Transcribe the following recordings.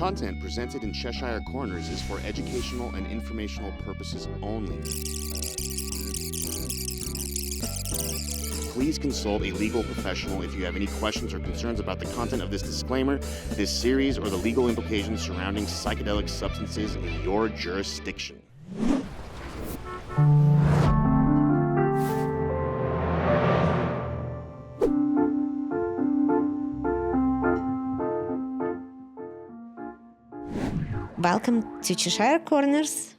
Content presented in Cheshire Corners is for educational and informational purposes only. Please consult a legal professional if you have any questions or concerns about the content of this disclaimer, this series, or the legal implications surrounding psychedelic substances in your jurisdiction. Welcome to Cheshire Corners.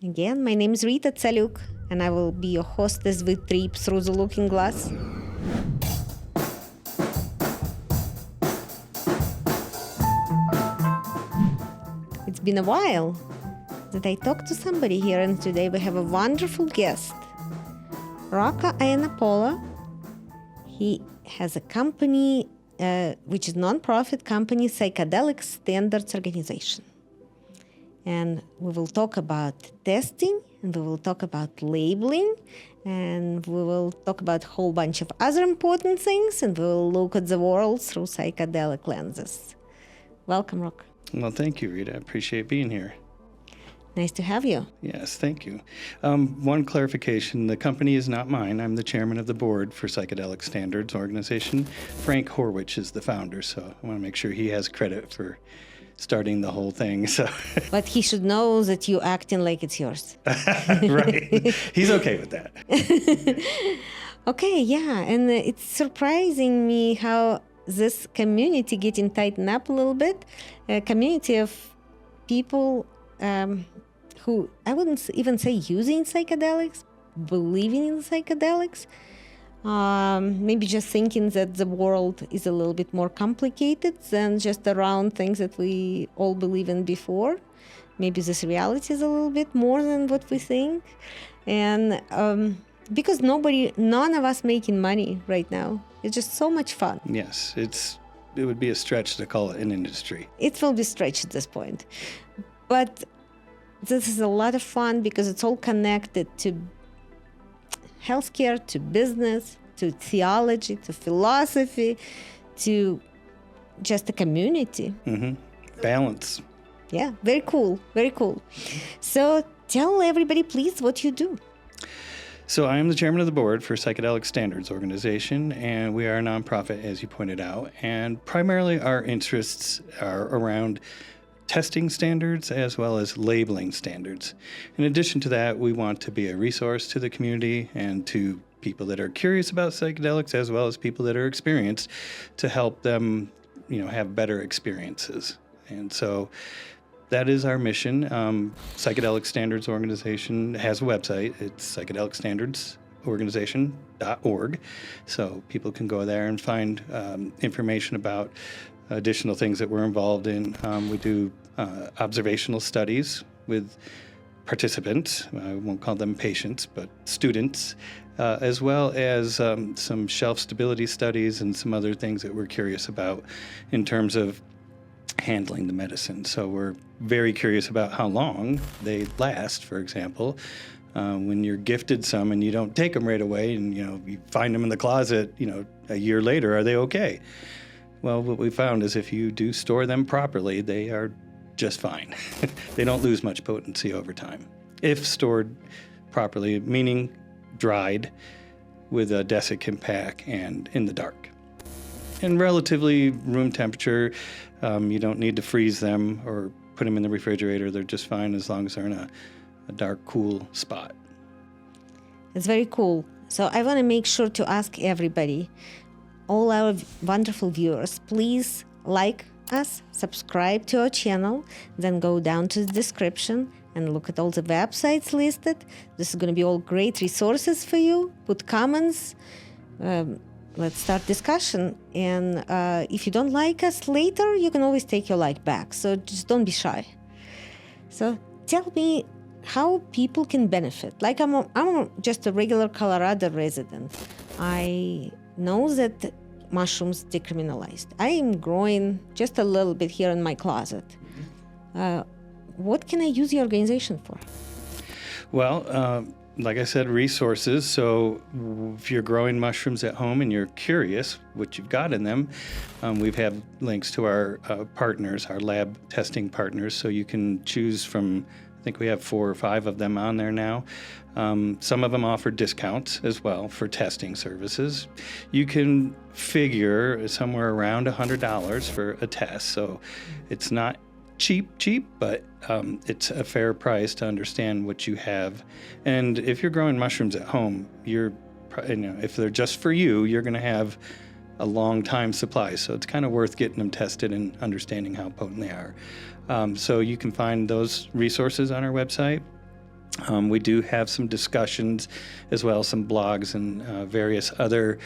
Again, my name is Rita Tsaluk, and I will be your hostess with Trip Through the Looking Glass. It's been a while that I talked to somebody here, and today we have a wonderful guest, Rocco Iannapollo. He has a company, which is a non-profit company, Psychedelic Standards Organization. And we will talk about testing, and we will talk about labeling, and we will talk about a whole bunch of other important things, and we will look at the world through psychedelic lenses. Welcome, Rock. Well, thank you, Rita. I appreciate being here. Nice to have you. Yes, thank you. One clarification, the company is not mine. I'm the chairman of the board for Psychedelic Standards Organization. Frank Horwich is the founder, so I want to make sure he has credit for starting the whole thing. So, but he should know that you're acting like it's yours. Right. He's okay with that. Okay, yeah. And it's surprising me how this community getting tightened up a little bit. A community of people who, I wouldn't even say using psychedelics, believing in psychedelics. Maybe just thinking that the world is a little bit more complicated than just around things that we all believe in before. Maybe this reality is a little bit more than what we think. And because none of us making money right now. It's just so much fun. Yes, it would be a stretch to call it an industry. It will be stretched at this point. But this is a lot of fun because it's all connected to healthcare, to business, to theology, to philosophy, to just a community. Mm-hmm. Balance. Yeah, very cool, very cool. So tell everybody, please, what you do. So I am the chairman of the board for Psychedelic Standards Organization, and we are a nonprofit, as you pointed out, and primarily our interests are around testing standards as well as labeling standards. In addition to that, we want to be a resource to the community and to people that are curious about psychedelics as well as people that are experienced to help them, have better experiences. And so that is our mission. Psychedelic Standards Organization has a website. It's psychedelicstandardsorganization.org. So people can go there and find information about additional things that we're involved in. We do observational studies with participants. I won't call them patients, but students, as well as some shelf stability studies and some other things that we're curious about in terms of handling the medicine. So we're very curious about how long they last, for example. When you're gifted some and you don't take them right away and, you find them in the closet, a year later, are they okay? Well, what we found is if you do store them properly, they are just fine. They don't lose much potency over time. If stored properly, meaning dried with a desiccant pack and in the dark. And relatively room temperature, you don't need to freeze them or put them in the refrigerator. They're just fine as long as they're in a dark, cool spot. It's very cool. So I want to make sure to ask everybody, all our wonderful viewers, please like us, subscribe to our channel, then go down to the description and look at all the websites listed. This is going to be all great resources for you. Put comments. Let's start discussion. And if you don't like us later, you can always take your like back. So just don't be shy. So tell me how people can benefit. Like I'm just a regular Colorado resident. I know that mushrooms decriminalized. I am growing just a little bit here in my closet. What can I use the organization for? Well, like I said, resources. So if you're growing mushrooms at home and you're curious what you've got in them, we have links to our partners, our lab testing partners. So you can choose from, I think we have 4 or 5 of them on there now. Some of them offer discounts as well for testing services. You can figure somewhere around $100 for a test. So it's not cheap, but it's a fair price to understand what you have. And if you're growing mushrooms at home, if they're just for you, you're going to have a long time supply. So it's kind of worth getting them tested and understanding how potent they are. So you can find those resources on our website. We do have some discussions as well, some blogs and various other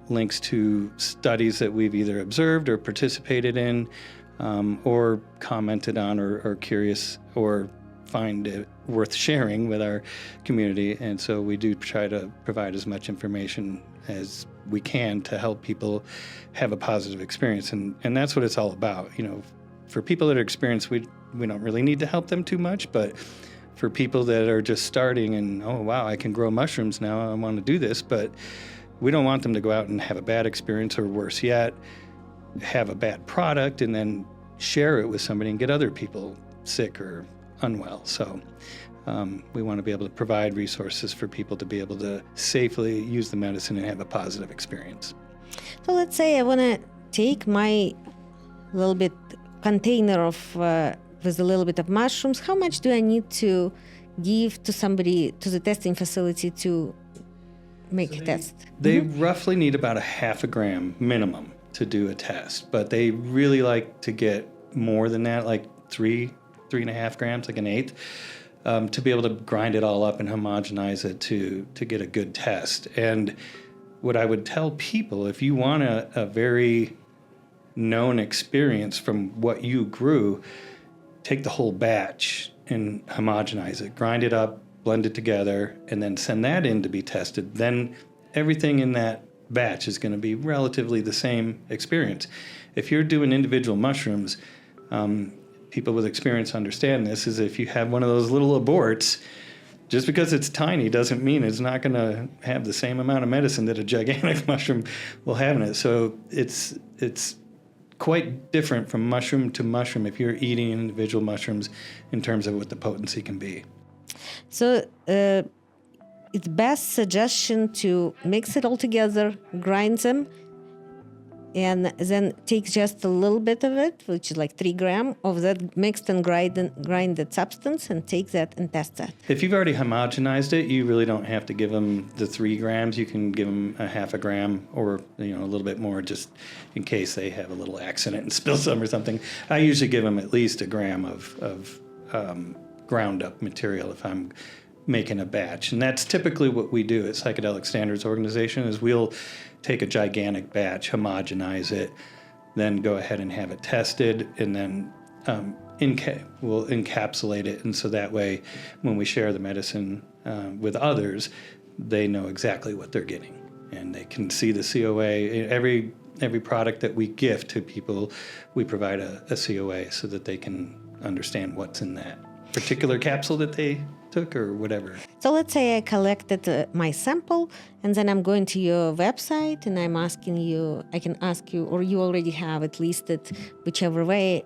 links to studies that we've either observed or participated in, or commented on, or curious, or find it worth sharing with our community. And so we do try to provide as much information as we can to help people have a positive experience. And that's what it's all about. For people that are experienced, we don't really need to help them too much, but for people that are just starting and, oh, wow, I can grow mushrooms now, I want to do this, but we don't want them to go out and have a bad experience, or worse yet, have a bad product and then share it with somebody and get other people sick or unwell. So we want to be able to provide resources for people to be able to safely use the medicine and have a positive experience. So let's say I want to take my little bit container of with a little bit of mushrooms. How much do I need to give to somebody, to the testing facility, to make a test? They roughly need about 0.5 gram minimum to do a test, but they really like to get more than that, like 3.5 grams, like 1/8, to be able to grind it all up and homogenize it to get a good test. And what I would tell people, if you want a very known experience from what you grew, take the whole batch and homogenize it, grind it up, blend it together, and then send that in to be tested. Then everything in that batch is going to be relatively the same experience. If you're doing individual mushrooms, people with experience understand this, is if you have one of those little aborts, just because it's tiny doesn't mean it's not going to have the same amount of medicine that a gigantic mushroom will have in it. So it's quite different from mushroom to mushroom if you're eating individual mushrooms in terms of what the potency can be. So it's best suggestion to mix it all together, grind them, and then take just a little bit of it, which is like 3 grams of that mixed and grinded substance, and take that and test that. If you've already homogenized it, you really don't have to give them the 3 grams. You can give them 0.5 gram or a little bit more, just in case they have a little accident and spill some or something. I usually give them at least 1 gram of ground up material if I'm making a batch. And that's typically what we do at Psychedelic Standards Organization, is we'll take a gigantic batch, homogenize it, then go ahead and have it tested, and then we'll encapsulate it. And so that way, when we share the medicine with others, they know exactly what they're getting. And they can see the COA. Every product that we gift to people, we provide a COA so that they can understand what's in that particular capsule that they took or whatever. So let's say I collected my sample, and then I'm going to your website and I'm asking you, I can ask you, or you already have it listed, whichever way,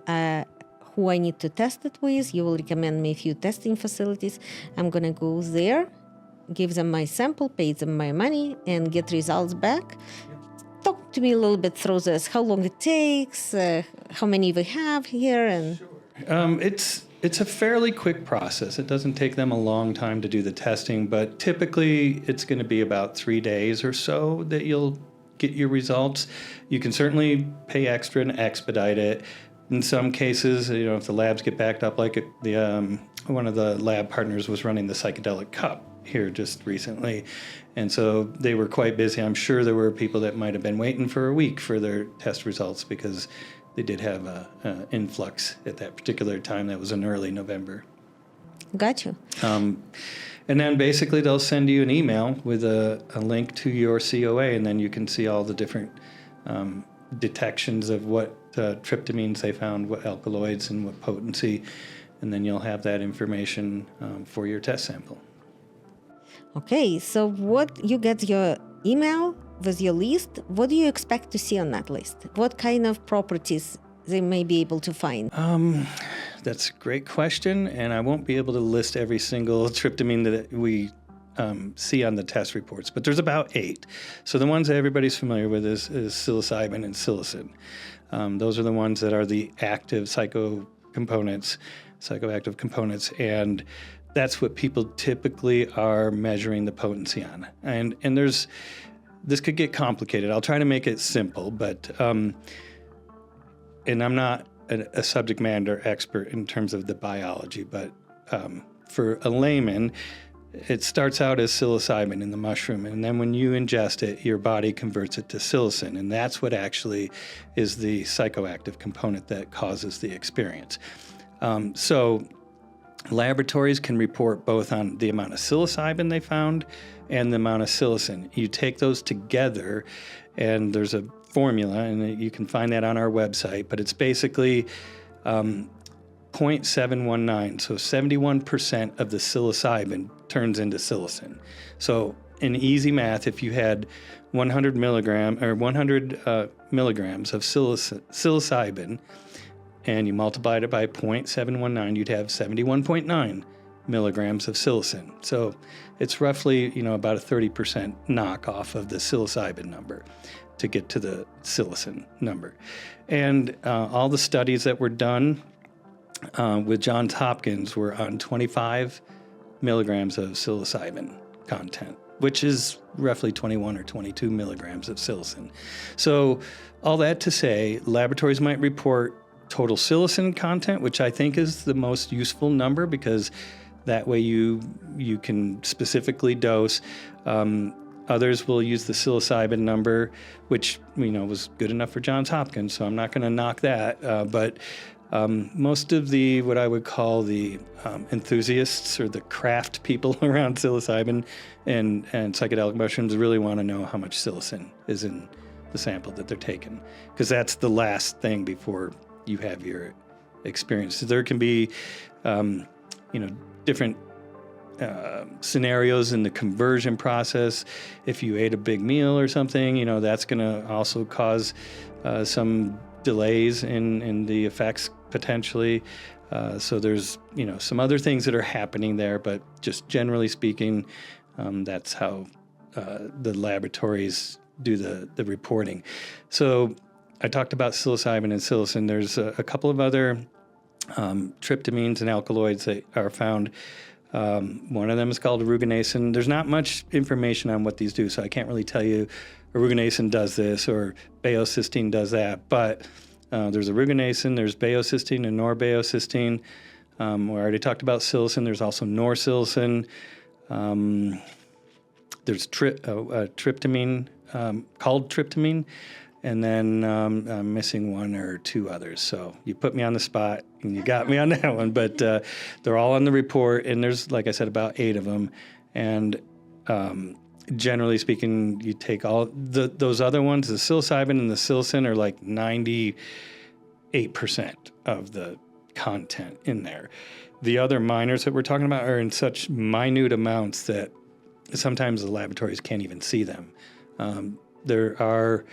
who I need to test it with. You will recommend me a few testing facilities. I'm going to go there, give them my sample, pay them my money, and get results back. Talk to me a little bit through this, how long it takes, how many we have here. And Sure. It's a fairly quick process. It doesn't take them a long time to do the testing, but typically it's going to be about 3 days or so that you'll get your results. You can certainly pay extra and expedite it. In some cases, if the labs get backed up, like one of the lab partners was running the Psychedelic Cup here just recently, and so they were quite busy. I'm sure there were people that might have been waiting for a week for their test results, because they did have an influx at that particular time. That was in early November. Got you. And then basically they'll send you an email with a link to your COA, and then you can see all the different detections of what tryptamines they found, what alkaloids, and what potency, and then you'll have that information for your test sample. Okay, so what you get your email with your list. What do you expect to see on that list? What kind of properties they may be able to find? That's a great question, and I won't be able to list every single tryptamine that we see on the test reports, but there's about 8. So the ones that everybody's familiar with is psilocybin and psilocin. Those are the ones that are the active psychoactive components, and that's what people typically are measuring the potency on. And this could get complicated. I'll try to make it simple, but and I'm not a subject matter expert in terms of the biology, but for a layman, it starts out as psilocybin in the mushroom, and then when you ingest it, your body converts it to psilocin, and that's what actually is the psychoactive component that causes the experience. So laboratories can report both on the amount of psilocybin they found and the amount of psilocin. You take those together, and there's a formula, and you can find that on our website, but it's basically 0.719, so 71% of the psilocybin turns into psilocin. So in easy math, if you had 100 milligrams of psilocybin, and you multiplied it by 0.719, you'd have 71.9 milligrams of psilocin. So it's roughly, about a 30% knockoff of the psilocybin number to get to the psilocin number. And all the studies that were done with Johns Hopkins were on 25 milligrams of psilocybin content, which is roughly 21 or 22 milligrams of psilocin. So all that to say, laboratories might report total psilocin content, which I think is the most useful number, because that way you can specifically dose. Others will use the psilocybin number, which was good enough for Johns Hopkins, so I'm not going to knock that. But most of the, what I would call the enthusiasts or the craft people around psilocybin and psychedelic mushrooms really want to know how much psilocin is in the sample that they're taking, because that's the last thing before you have your experience. There can be, different scenarios in the conversion process. If you ate a big meal or something, that's going to also cause some delays in the effects potentially. So there's, some other things that are happening there, but just generally speaking, that's how the laboratories do the reporting. So I talked about psilocybin and psilocin. There's a couple of other tryptamines and alkaloids that are found. One of them is called aruginacin. There's not much information on what these do, so I can't really tell you aruginacin does this or baeocystin does that. But there's aruginacin, there's baeocystin and norbaeocystin. We already talked about psilocin. There's also norpsilocin. There's tryptamine called tryptamine. And then I'm missing one or two others. So you put me on the spot and you got me on that one. But they're all on the report, and there's, like I said, about 8 of them. And generally speaking, you take all those other ones, the psilocybin and the psilocin are like 98% of the content in there. The other minors that we're talking about are in such minute amounts that sometimes the laboratories can't even see them. There are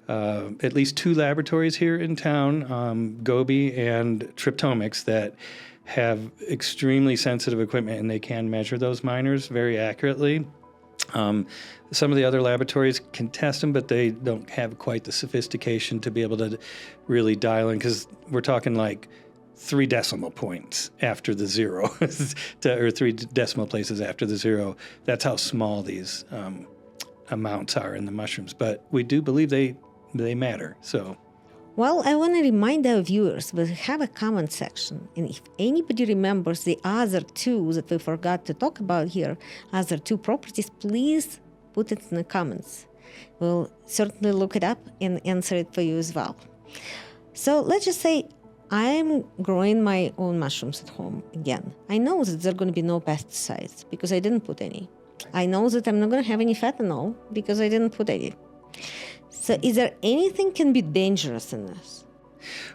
at least 2 laboratories here in town, Gobi and Triptomics, that have extremely sensitive equipment, and they can measure those minors very accurately. Some of the other laboratories can test them, but they don't have quite the sophistication to be able to really dial in, because we're talking like 3 decimal points after the 0, or 3 decimal places after the 0. That's how small these amounts are in the mushrooms. But we do believe they matter. So, well, I want to remind our viewers we have a comment section, and if anybody remembers the other 2 that we forgot to talk about here, other 2 properties, please put it in the comments. We'll certainly look it up and answer it for you as well. So let's just say I'm growing my own mushrooms at home again. I know that there are going to be no pesticides because I didn't put any. I know that I'm not going to have any fentanyl because I didn't put any. So is there anything can be dangerous in this?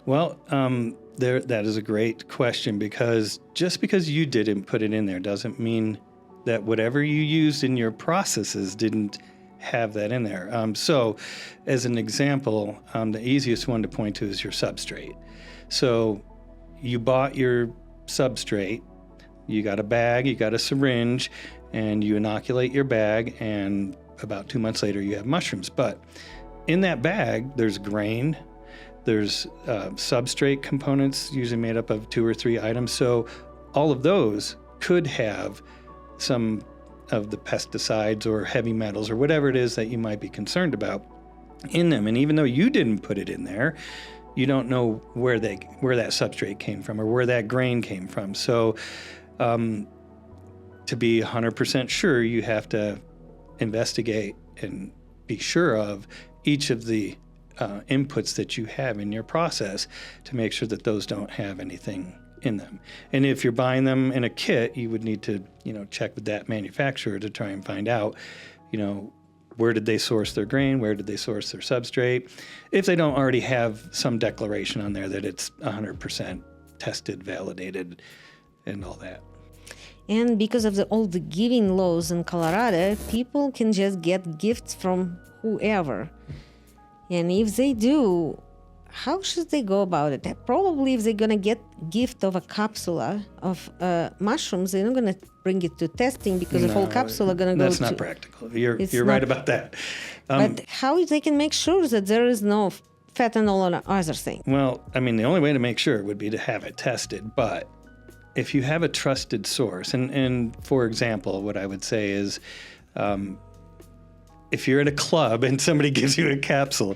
Well, that is a great question, because just because you didn't put it in there doesn't mean that whatever you used in your processes didn't have that in there. So as an example, the easiest one to point to is your substrate. So you bought your substrate, you got a bag, you got a syringe, and you inoculate your bag, and about 2 months later you have mushrooms. But in that bag, there's grain, there's substrate components usually made up of 2 or 3 items. So all of those could have some of the pesticides or heavy metals or whatever it is that you might be concerned about in them. And even though you didn't put it in there, you don't know where that substrate came from or where that grain came from. So to be 100% sure, you have to investigate and be sure of each of the inputs that you have in your process to make sure that those don't have anything in them. And if you're buying them in a kit, you would need to, check with that manufacturer to try and find out, where did they source their grain? Where did they source their substrate? If they don't already have some declaration on there that it's 100% tested, validated, and all that. And because of all the giving laws in Colorado, people can just get gifts from whoever. And if they do, how should they go about it? Probably if they're going to get gift of a capsule of mushrooms, they're not going to bring it to testing because the whole capsule are going to go to... That's not practical. You're right about that. But how they can make sure that there is no fentanyl or other thing? Well, the only way to make sure would be to have it tested. But if you have a trusted source, and for example, what I would say is if you're at a club and somebody gives you a capsule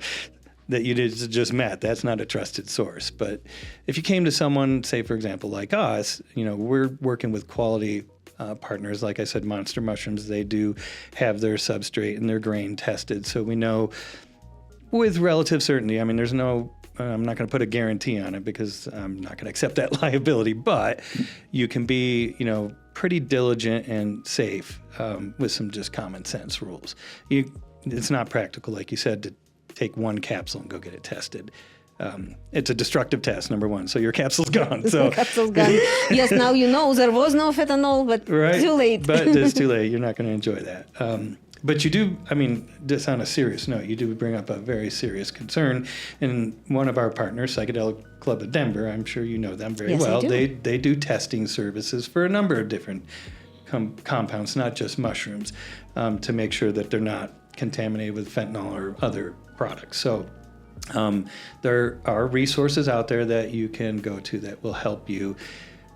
that you just met, that's not a trusted source. But if you came to someone, say, for example, like us, we're working with quality partners. Like I said, Monster Mushrooms, they do have their substrate and their grain tested. So we know with relative certainty, there's no, I'm not going to put a guarantee on it because I'm not going to accept that liability, but you can be, pretty diligent and safe with some just common sense rules. It's not practical, like you said, to take one capsule and go get it tested. It's a destructive test, number one. So your capsule's gone. So capsule's gone. Yes, now you know there was no fentanyl, but right? Too late. But it's too late. You're not going to enjoy that. But you do, just on a serious note, you do bring up a very serious concern. And one of our partners, Psychedelic Club of Denver, I'm sure you know them very well. They do testing services for a number of different compounds, not just mushrooms, to make sure that they're not contaminated with fentanyl or other products. So there are resources out there that you can go to that will help you.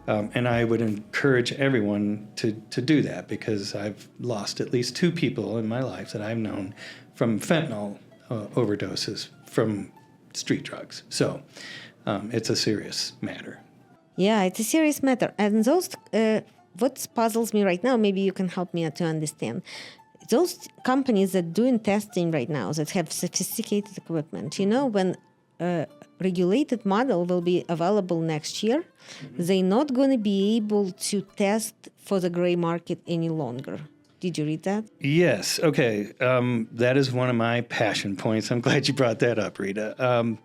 And I would encourage everyone to do that because I've lost at least 2 people in my life that I've known from fentanyl overdoses from street drugs. So it's a serious matter. Yeah, it's a serious matter. And those, what puzzles me right now, maybe you can help me to understand. Those companies that doing testing right now, that have sophisticated equipment, when a regulated model will be available next year, they're not going to be able to test for the gray market any longer. Did you read that? Yes. Okay. That is one of my passion points. I'm glad you brought that up, Rita.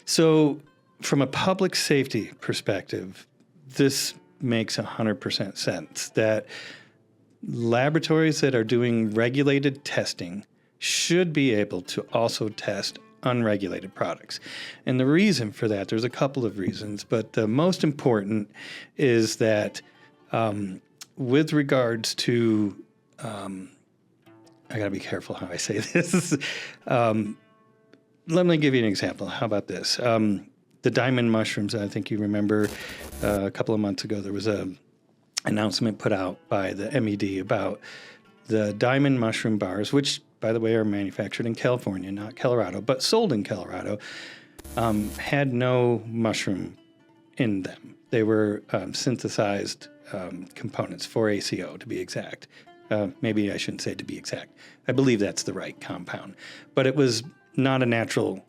So from a public safety perspective, this makes 100% sense that laboratories that are doing regulated testing should be able to also test unregulated products. And the reason for that, there's a couple of reasons, but the most important is that with regards to, I got to be careful how I say this. Let me give you an example. How about this? The diamond mushrooms, I think you remember a couple of months ago, there was a announcement put out by the MED about the diamond mushroom bars, which, by the way, are manufactured in California, not Colorado, but sold in Colorado, had no mushroom in them. They were synthesized components, 4-ACO to be exact. Maybe I shouldn't say to be exact. I believe that's the right compound. But it was not a natural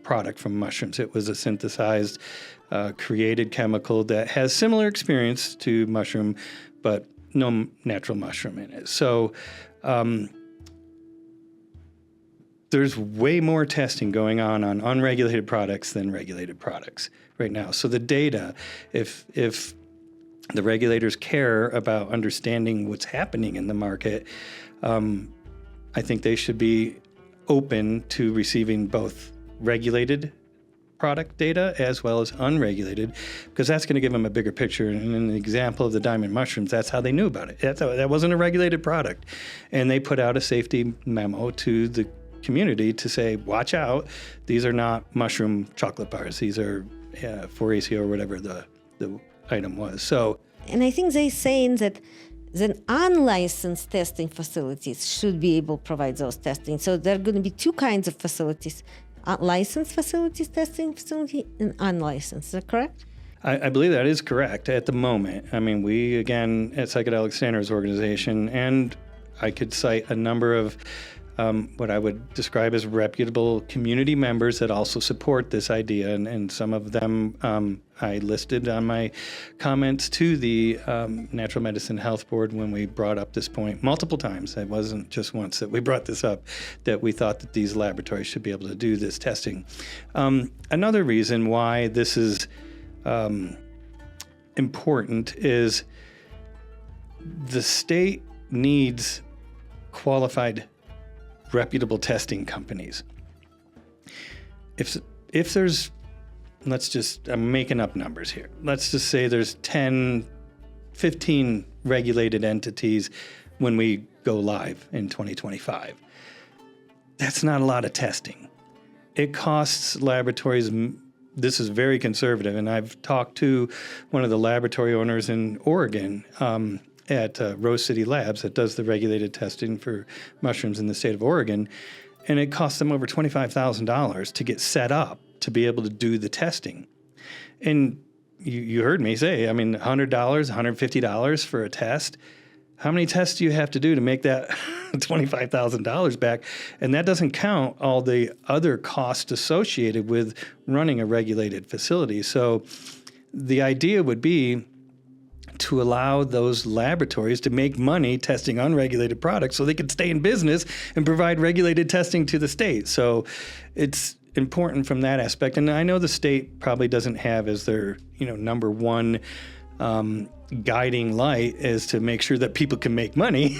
product from mushrooms. It was a synthesized, created chemical that has similar experience to mushroom, but no natural mushroom in it. So there's way more testing going on unregulated products than regulated products right now. So the data, if the regulators care about understanding what's happening in the market, I think they should be open to receiving both regulated product data as well as unregulated, because that's going to give them a bigger picture. And in the example of the diamond mushrooms, that's how they knew about it. That wasn't a regulated product. And they put out a safety memo to the community to say, watch out, these are not mushroom chocolate bars. These are 4-ACO or whatever the item was. So, and I think they're saying that then unlicensed testing facilities should be able to provide those testing. So there are going to be two kinds of facilities: licensed facilities, testing facility, and unlicensed. Is that correct? I believe that is correct at the moment. I mean, we, again, at Psychedelic Standards Organization, and I could cite a number of what I would describe as reputable community members that also support this idea, and some of them I listed on my comments to the Natural Medicine Health Board when we brought up this point multiple times. It wasn't just once that we brought this up, that we thought that these laboratories should be able to do this testing. Another reason why this is important is the state needs qualified, reputable testing companies. If there's, I'm making up numbers here. Let's just say there's 10, 15 regulated entities when we go live in 2025. That's not a lot of testing. It costs laboratories, this is very conservative, and I've talked to one of the laboratory owners in Oregon, at Rose City Labs that does the regulated testing for mushrooms in the state of Oregon, and it costs them over $25,000 to get set up to be able to do the testing. And you heard me say, I mean, $100, $150 for a test. How many tests do you have to do to make that $25,000 back? And that doesn't count all the other costs associated with running a regulated facility. So the idea would be to allow those laboratories to make money testing unregulated products so they could stay in business and provide regulated testing to the state. So it's important from that aspect. And I know the state probably doesn't have as their, number one guiding light is to make sure that people can make money.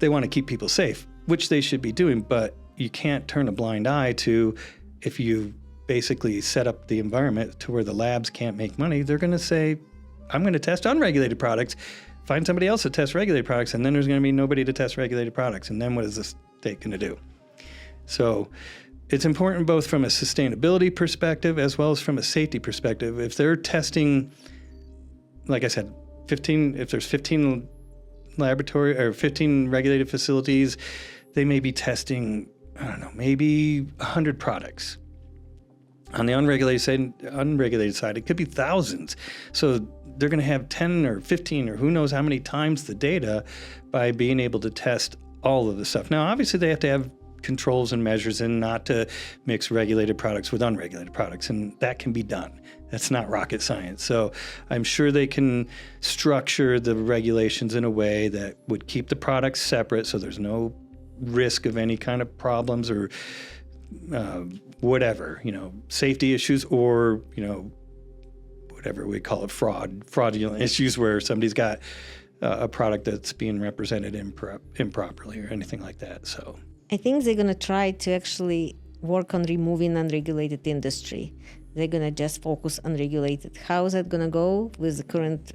They want to keep people safe, which they should be doing. But you can't turn a blind eye to, if you basically set up the environment to where the labs can't make money, they're going to say, I'm going to test unregulated products, find somebody else to test regulated products, and then there's going to be nobody to test regulated products. And then what is the state going to do? So it's important both from a sustainability perspective as well as from a safety perspective. If they're testing, like I said, if there's 15 laboratory or 15 regulated facilities, they may be testing, maybe 100 products. On the unregulated side, it could be thousands. So they're going to have 10 or 15 or who knows how many times the data by being able to test all of the stuff. Now, obviously, they have to have controls and measures and not to mix regulated products with unregulated products, and that can be done. That's not rocket science. So I'm sure they can structure the regulations in a way that would keep the products separate so there's no risk of any kind of problems or whatever, safety issues or, whatever we call it, fraudulent issues where somebody's got a product that's being represented improperly or anything like that. So I think they're going to try to actually work on removing unregulated industry. They're going to just focus on regulated. How is that going to go with the current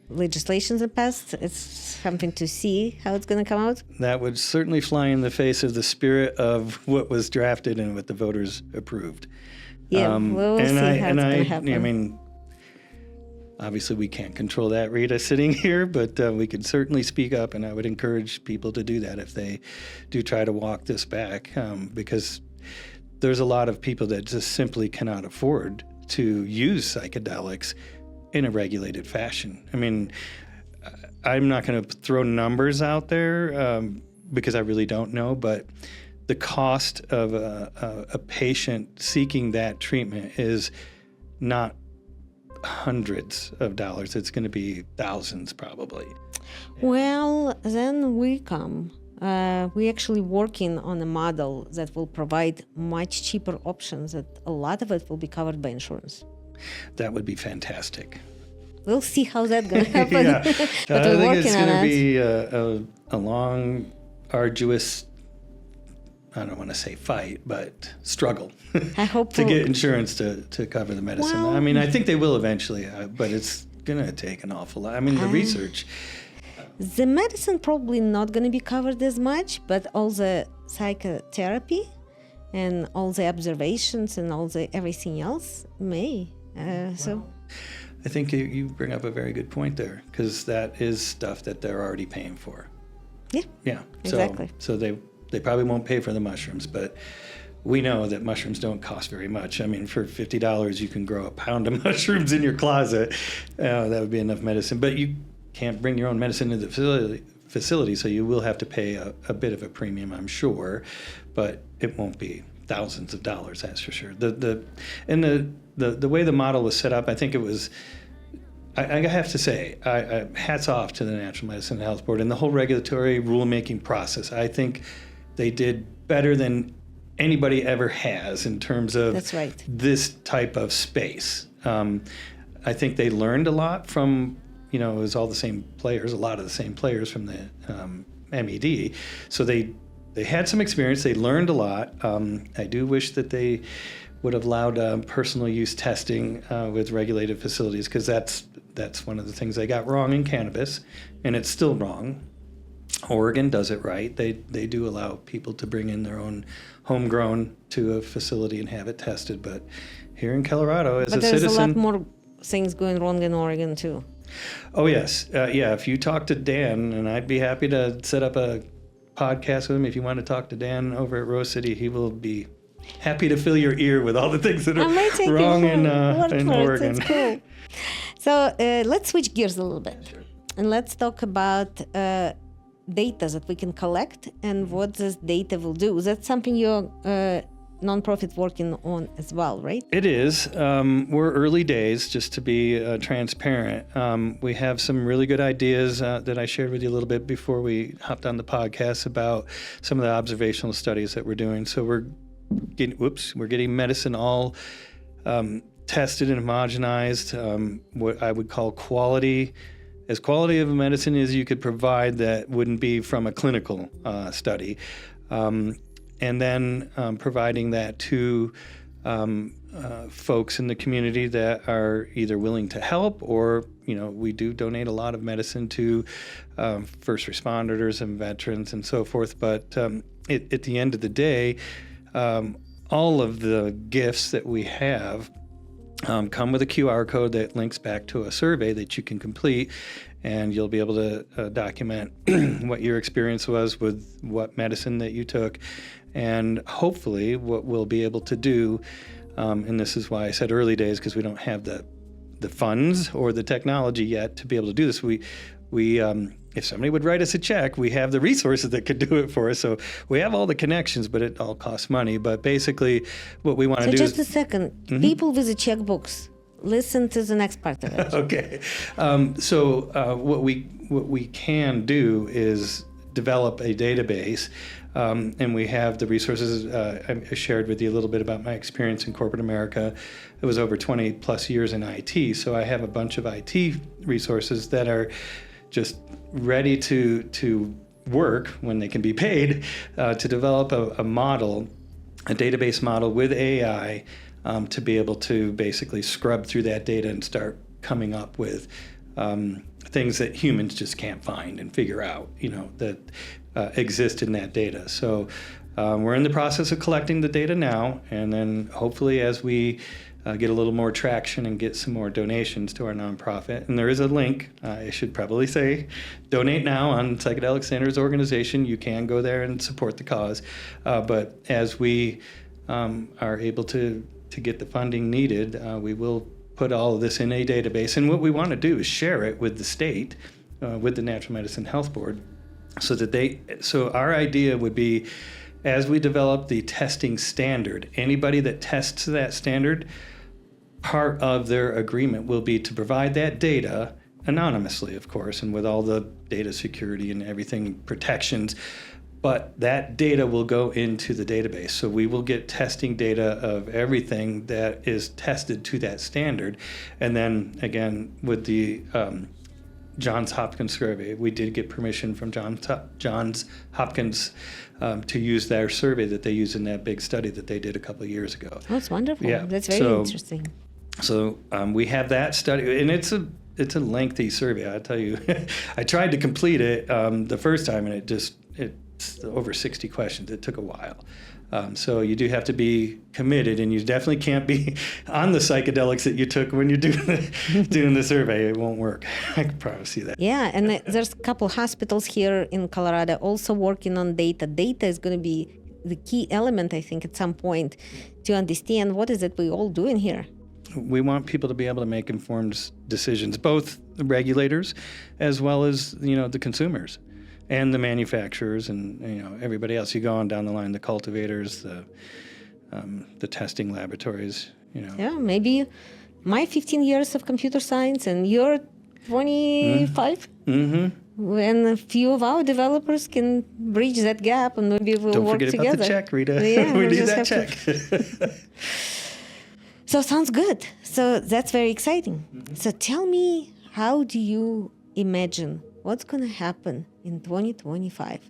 legislations that passed? It's something to see how it's going to come out. That would certainly fly in the face of the spirit of what was drafted and what the voters approved. Yeah, we'll see how it's going to happen. I mean, obviously we can't control that, Rita, sitting here, but we could certainly speak up, and I would encourage people to do that if they do try to walk this back, because there's a lot of people that just simply cannot afford to use psychedelics in a regulated fashion. I mean, I'm not going to throw numbers out there because I really don't know, but the cost of a patient seeking that treatment is not hundreds of dollars. It's going to be thousands probably. Well, then we come. We're actually working on a model that will provide much cheaper options, that a lot of it will be covered by insurance. That would be fantastic. we'll see how that's going to happen. Yeah. But I we're think working it's on going to it. be a long, arduous, I don't want to say fight, but struggle I hope to get insurance to cover the medicine. Well, I mean, I think they will eventually, but it's going to take an awful lot. I mean, the research. The medicine probably not going to be covered as much, but all the psychotherapy and all the observations and all the everything else may. So I think you bring up a very good point there, because that is stuff that they're already paying for. yeah, Yeah, exactly. So they probably won't pay for the mushrooms, but we know that mushrooms don't cost very much. I mean, for $50, you can grow a pound of mushrooms in your closet. That would be enough medicine. But you can't bring your own medicine into the facility, so you will have to pay a bit of a premium, I'm sure, but it won't be thousands of dollars, that's for sure. The way the model was set up, I think it was, I have to say, hats off to the Natural Medicine and Health Board and the whole regulatory rulemaking process. I think they did better than anybody ever has in terms of That's right. this type of space. I think they learned a lot from, it was all the same players, a lot of the same players from the MED. So they had some experience. They learned a lot. I do wish that they would have allowed personal use testing with regulated facilities, because that's one of the things they got wrong in cannabis, and it's still wrong. Oregon does it right. They do allow people to bring in their own homegrown to a facility and have it tested. But here in Colorado, as a citizen... But there's a lot more things going wrong in Oregon, too. Oh, yes. Yeah, if you talk to Dan, and I'd be happy to set up a podcast with him. If you want to talk to Dan over at Rose City, he will be happy to fill your ear with all the things that are wrong in Oregon. It's cool. So let's switch gears a little bit. Sure. And let's talk about data that we can collect and what this data will do. That's something your nonprofit working on as well, right? It is. We're early days, just to be transparent. We have some really good ideas that I shared with you a little bit before we hopped on the podcast about some of the observational studies that we're doing. So we're getting medicine all tested and homogenized, what I would call quality of a medicine as you could provide that wouldn't be from a clinical study. And then providing that to folks in the community that are either willing to help, or, we do donate a lot of medicine to first responders and veterans and so forth. But at the end of the day, all of the gifts that we have come with a QR code that links back to a survey that you can complete, and you'll be able to document what your experience was with what medicine that you took. And hopefully what we'll be able to do, and this is why I said early days, because we don't have the funds or the technology yet to be able to do this. We if somebody would write us a check, we have the resources that could do it for us. So we have all the connections, but it all costs money. But basically what we want to do just a second. Mm-hmm. People with the checkbooks, listen to the next part of it. Okay. What we can do is develop a database, and we have the resources. I shared with you a little bit about my experience in corporate America. It was over 20 plus years in IT, so I have a bunch of IT resources that are just ready to work when they can be paid to develop a model, a database model with AI, to be able to basically scrub through that data and start coming up with things that humans just can't find and figure out, that exist in that data. So we're in the process of collecting the data now, and then hopefully as we get a little more traction and get some more donations to our nonprofit. And there is a link, I should probably say, donate now on Psychedelic Standards Organization. You can go there and support the cause. But as we are able to get the funding needed, we will put all of this in a database. And what we want to do is share it with the state, with the Natural Medicine Health Board, so our idea would be, as we develop the testing standard, anybody that tests that standard, part of their agreement will be to provide that data anonymously, of course, and with all the data security and everything protections, But that data will go into the database. So we will get testing data of everything that is tested to that standard. And then again, with the Johns Hopkins survey, we did get permission from Johns Hopkins to use their survey that they used in that big study that they did a couple of years ago. Oh, that's wonderful. Yeah. That's very interesting. So we have that study, and it's a lengthy survey. I tell you, I tried to complete it the first time, and it's over 60 questions. It took a while. So you do have to be committed, and you definitely can't be on the psychedelics that you took when you're doing the survey. It won't work. I can promise you that. Yeah, and there's a couple hospitals here in Colorado also working on data. Data is going to be the key element, I think, at some point to understand what is it we all doing here. We want people to be able to make informed decisions, both the regulators as well as, the consumers and the manufacturers and, everybody else. You go on down the line, the cultivators, the testing laboratories, Yeah, maybe my 15 years of computer science and your 25? Mm-hmm. And a few of our developers can bridge that gap and maybe we'll work together. Don't forget about the check, Rita. Yeah, we need that check. So sounds good. So that's very exciting. Mm-hmm. So tell me, how do you imagine what's going to happen in 2025?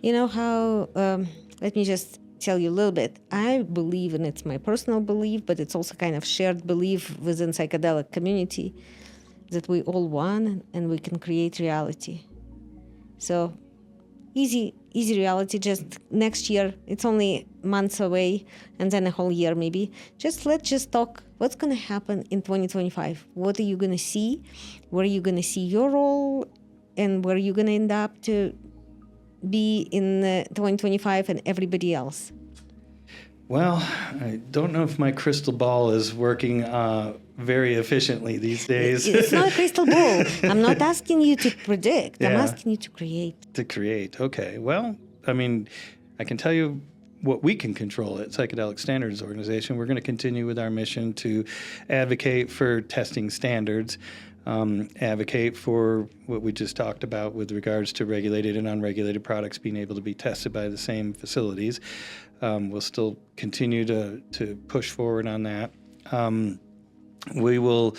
Let me just tell you a little bit. I believe, and it's my personal belief, but it's also kind of shared belief within psychedelic community, that we all one and we can create reality. So easy reality, just next year. It's only months away, and then a whole year maybe. Let's just talk what's going to happen in 2025. What are you going to see? Where are you going to see your role? And where are you going to end up to be in 2025 and everybody else? Well, I don't know if my crystal ball is working very efficiently these days. It's not a crystal ball. I'm not asking you to predict. Yeah. I'm asking you to create. To create. Okay. Well, I can tell you what we can control at Psychedelic Standards Organization. We're going to continue with our mission to advocate for testing standards, advocate for what we just talked about with regards to regulated and unregulated products being able to be tested by the same facilities. We'll still continue to push forward on that. We will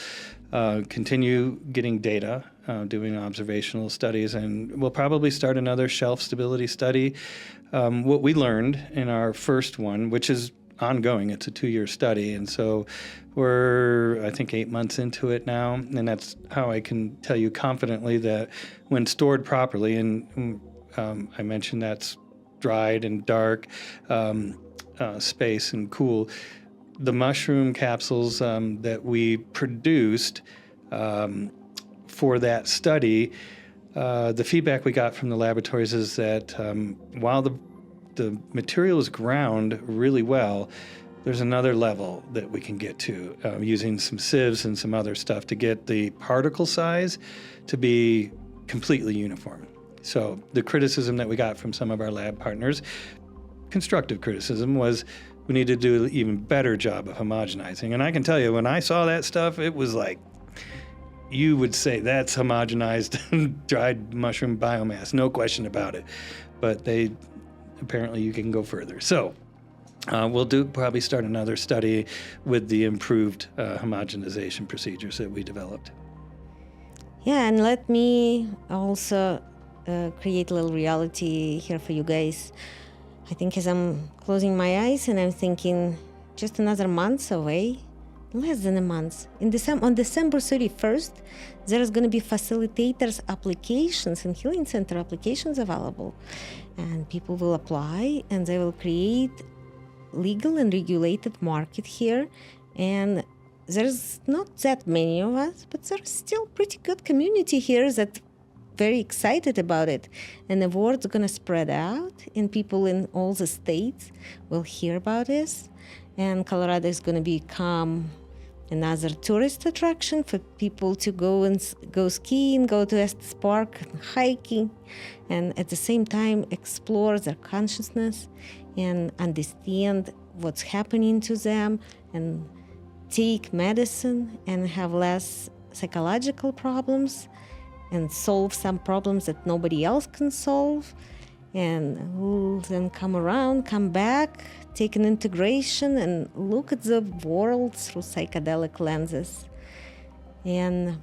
continue getting data, doing observational studies, and we'll probably start another shelf stability study. What we learned in our first one, which is ongoing, it's a 2-year study, and so we're, I think, 8 months into it now, and that's how I can tell you confidently that when stored properly, and I mentioned that's dried and dark space and cool, the mushroom capsules that we produced for that study, the feedback we got from the laboratories is that while the material is ground really well, there's another level that we can get to using some sieves and some other stuff to get the particle size to be completely uniform. So the criticism that we got from some of our lab partners, constructive criticism, was we need to do an even better job of homogenizing. And I can tell you, when I saw that stuff, it was like, you would say that's homogenized dried mushroom biomass, no question about it. But apparently you can go further. So we'll probably start another study with the improved homogenization procedures that we developed. Yeah, and let me also create a little reality here for you guys. I think as I'm closing my eyes and I'm thinking just another month away, less than a month. On December 31st, there's going to be facilitators applications and healing center applications available. And people will apply and they will create legal and regulated market here. And there's not that many of us, but there's still pretty good community here that very excited about it. And the word's going to spread out and people in all the states will hear about this. And Colorado is going to become another tourist attraction for people to go skiing, go to Estes Park, hiking, and at the same time explore their consciousness and understand what's happening to them and take medicine and have less psychological problems and solve some problems that nobody else can solve. And we'll then come back, take an integration, and look at the world through psychedelic lenses. And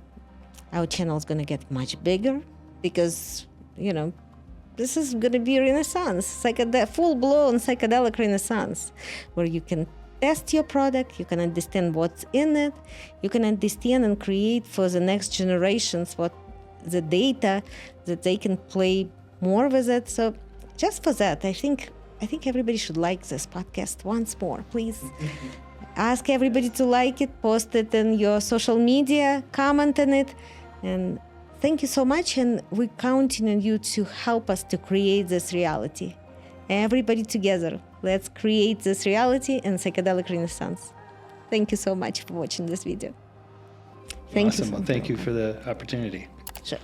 our channel is going to get much bigger because, this is going to be a renaissance, full-blown psychedelic renaissance, where you can test your product, you can understand what's in it, you can understand and create for the next generations what the data that they can play more with it. So just for that, I think everybody should like this podcast once more. Please ask everybody to like it, post it in your social media, comment on it, and thank you so much. And we're counting on you to help us to create this reality. Everybody together, let's create this reality and psychedelic renaissance. Thank you so much for watching this video. Awesome. Well, thank you for the opportunity. Sure.